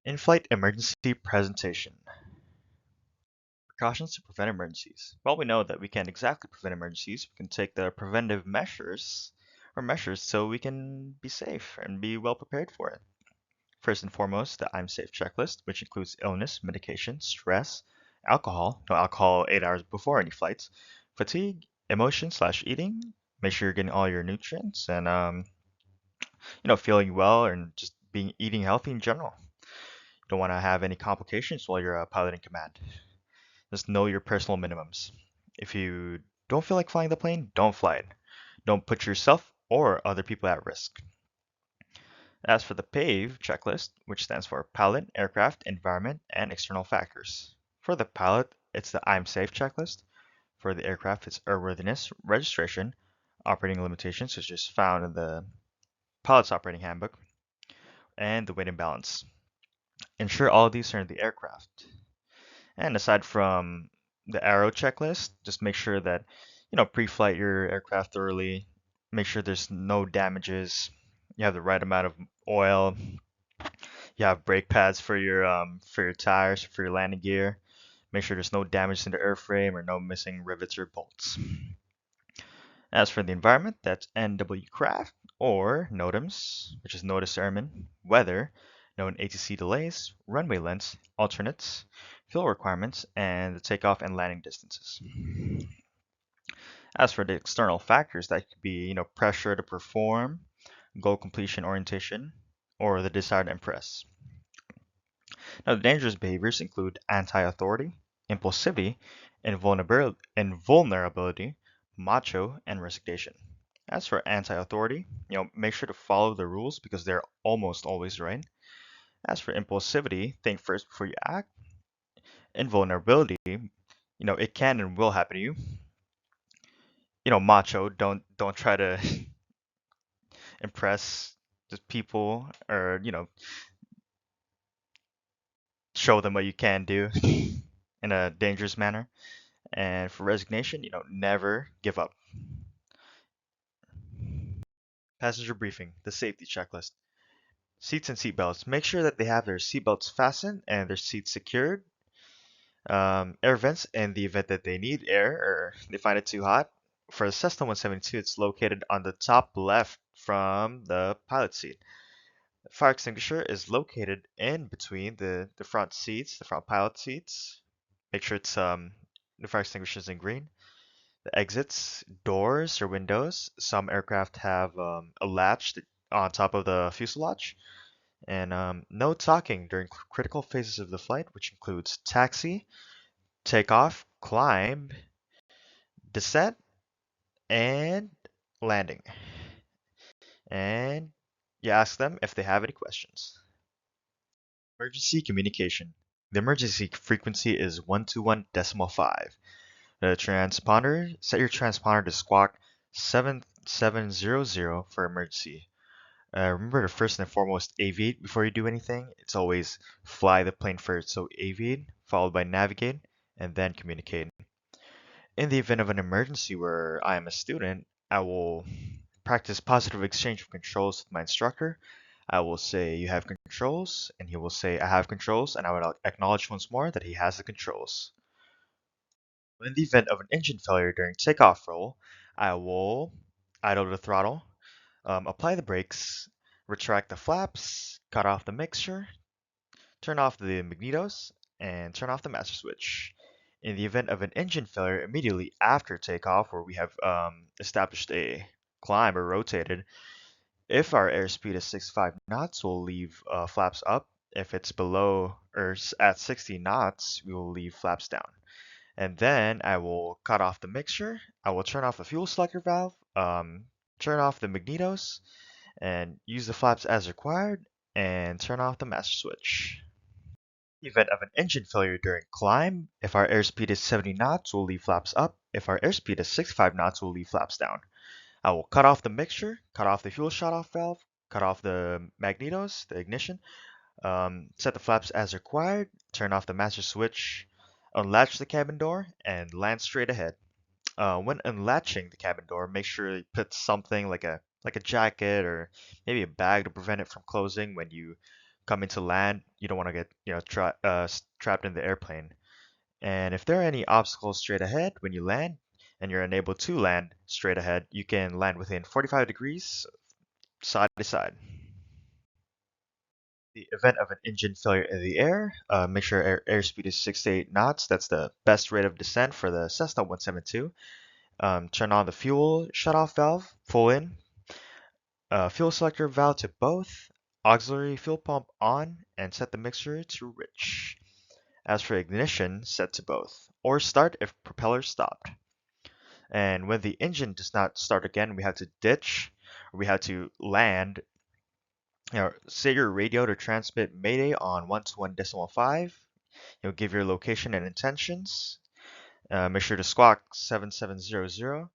In-flight emergency presentation. Precautions to prevent emergencies. Well, we know that we can't exactly prevent emergencies. We can take the preventive measures so we can be safe and be well prepared for it. First and foremost, the I'm safe checklist, which includes illness, medication, stress, alcohol, no alcohol 8 hours before any flights, fatigue, emotion/eating. Make sure you're getting all your nutrients and feeling well and just being eating healthy in general. You don't want to have any complications while you're piloting command. Just know your personal minimums. If you don't feel like flying the plane, don't fly it. Don't put yourself or other people at risk. As for the PAVE checklist, which stands for Pilot, Aircraft, Environment, and External Factors. For the pilot, it's the I'm safe checklist. For the aircraft, it's airworthiness, registration, operating limitations, which is found in the pilot's operating handbook, and the weight and balance. Ensure all of these are in the aircraft. And aside from the arrow checklist, just make sure that, pre-flight your aircraft thoroughly. Make sure there's no damages. You have the right amount of oil. You have brake pads for your tires, for your landing gear. Make sure there's no damage in the airframe or no missing rivets or bolts. As for the environment, that's NW craft or NOTAMs, which is Notice Airman, weather, known ATC delays, runway lengths, alternates, fuel requirements, and the takeoff and landing distances. As for the external factors, that could be, pressure to perform, goal completion orientation, or the desire to impress. Now, the dangerous behaviors include anti-authority, impulsivity, invulnerability, macho, and resignation. As for anti-authority, make sure to follow the rules because they're almost always right. As for impulsivity, think first before you act. Invulnerability, it can and will happen to you. Macho, don't try to impress the people or, show them what you can do in a dangerous manner. And for resignation, never give up. Passenger briefing, the safety checklist. Seats and seatbelts. Make sure that they have their seatbelts fastened and their seats secured. Air vents in the event that they need air or they find it too hot. For the Cessna 172, it's located on the top left from the pilot seat. The fire extinguisher is located in between the front seats, the front pilot seats. Make sure it's the fire extinguisher is in green. The exits, doors or windows. Some aircraft have a latch on top of the fuselage. And no talking during critical phases of the flight, which includes taxi, takeoff, climb, descent, and landing. And you ask them if they have any questions. Emergency communication. The emergency frequency is 121.5. The transponder, set your transponder to squawk 7700 for emergency. Remember to first and foremost aviate before you do anything. It's always fly the plane first. So aviate, followed by navigate, and then communicate. In the event of an emergency where I am a student, I will practice positive exchange of controls with my instructor. I will say, you have controls, and he will say, I have controls, and I will acknowledge once more that he has the controls. In the event of an engine failure during takeoff roll, I will idle the throttle, apply the brakes, retract the flaps, cut off the mixture, turn off the magnetos, and turn off the master switch. In the event of an engine failure immediately after takeoff, where we have established a climb or rotated, if our airspeed is 65 knots, we'll leave flaps up. If it's below or at 60 knots, we will leave flaps down. And then I will cut off the mixture. I will turn off the fuel selector valve, turn off the magnetos, and use the flaps as required, and turn off the master switch. In the event of an engine failure during climb, if our airspeed is 70 knots, we'll leave flaps up. If our airspeed is 65 knots, we'll leave flaps down. I will cut off the mixture, cut off the fuel shut-off valve, cut off the magnetos, the ignition, set the flaps as required, turn off the master switch, unlatch the cabin door, and land straight ahead. When unlatching the cabin door, make sure you put something like a jacket or maybe a bag to prevent it from closing when you coming to land, you don't want to get trapped in the airplane. And if there are any obstacles straight ahead when you land, and you're unable to land straight ahead, you can land within 45 degrees side to side. The event of an engine failure in the air, make sure airspeed is 6 to 8 knots. That's the best rate of descent for the Cessna 172. Turn on the fuel shutoff valve, pull in, fuel selector valve to both, auxiliary fuel pump on, and set the mixture to rich. As for ignition, set to both, or start if propeller stopped. And when the engine does not start again, we have to ditch, or we have to land. Set your radio to transmit Mayday on 121.5. Give your location and intentions. Make sure to squawk 7700.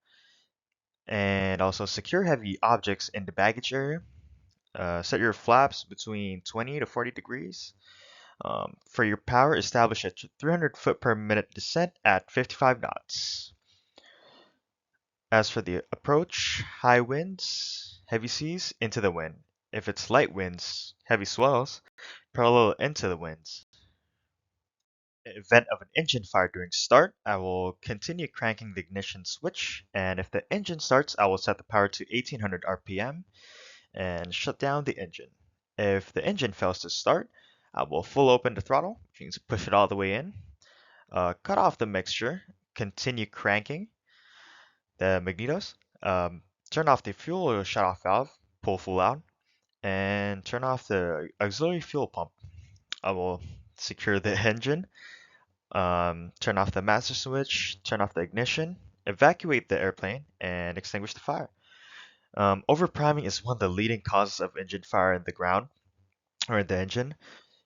And also secure heavy objects in the baggage area. Set your flaps between 20 to 40 degrees. For your power, establish a 300 foot per minute descent at 55 knots. As for the approach, high winds, heavy seas, into the wind. If it's light winds, heavy swells, parallel into the winds. In the event of an engine fire during start, I will continue cranking the ignition switch, and if the engine starts, I will set the power to 1800 RPM and shut down the engine. If the engine fails to start, I will full open the throttle, which means push it all the way in, cut off the mixture, continue cranking the magnetos, turn off the fuel shut-off valve, pull full out, and turn off the auxiliary fuel pump. I will secure the engine, turn off the master switch, turn off the ignition, evacuate the airplane, and extinguish the fire. Overpriming is one of the leading causes of engine fire in the ground or in the engine.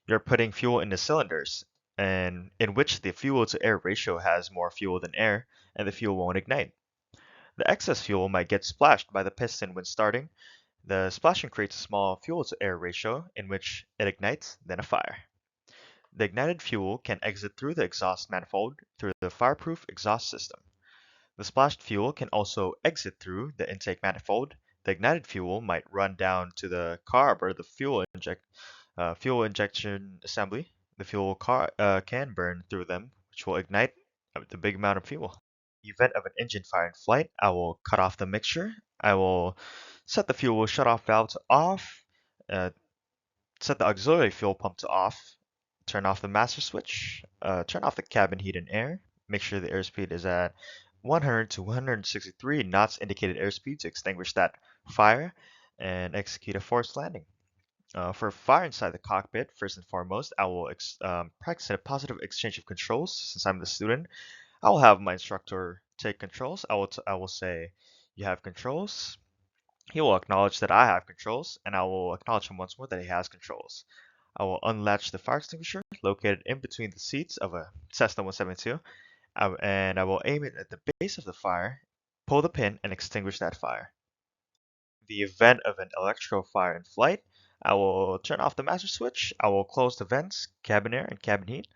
You're putting fuel in the cylinders, and in which the fuel to air ratio has more fuel than air, and the fuel won't ignite. The excess fuel might get splashed by the piston when starting. The splashing creates a small fuel to air ratio in which it ignites, then a fire. The ignited fuel can exit through the exhaust manifold through the fireproof exhaust system. The splashed fuel can also exit through the intake manifold. The ignited fuel might run down to the carb or the fuel injection assembly. The fuel can burn through them, which will ignite the big amount of fuel. In the event of an engine fire in flight, I will cut off the mixture. I will set the fuel shut-off valve to off, set the auxiliary fuel pump to off, turn off the master switch, turn off the cabin heat and air, make sure the airspeed is at 100 to 163 knots indicated airspeed to extinguish that fire, and execute a forced landing. For fire inside the cockpit, first and foremost, I will practice a positive exchange of controls. Since I'm the student, I will have my instructor take controls. I will say, you have controls. He will acknowledge that I have controls, and I will acknowledge him once more that he has controls. I will unlatch the fire extinguisher located in between the seats of a Cessna 172, and I will aim it at the base of the fire, pull the pin, and extinguish that fire. In the event of an electrical fire in flight, I will turn off the master switch, I will close the vents, cabin air, and cabin heat.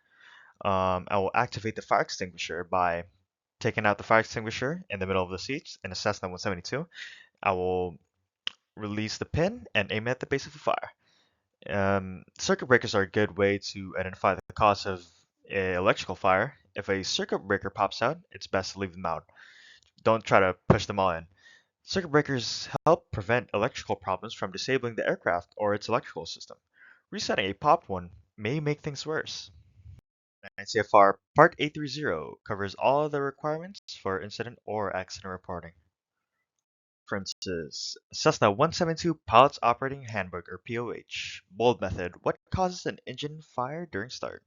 I will activate the fire extinguisher by taking out the fire extinguisher in the middle of the seats in a Cessna 172. I will release the pin and aim it at the base of the fire. Circuit breakers are a good way to identify the cause of an electrical fire. If a circuit breaker pops out, it's best to leave them out. Don't try to push them all in. Circuit breakers help prevent electrical problems from disabling the aircraft or its electrical system. Resetting a popped one may make things worse. CFR Part 830 covers all of the requirements for incident or accident reporting. References: Cessna 172 Pilots Operating Handbook or POH. Bold method: what causes an engine fire during start?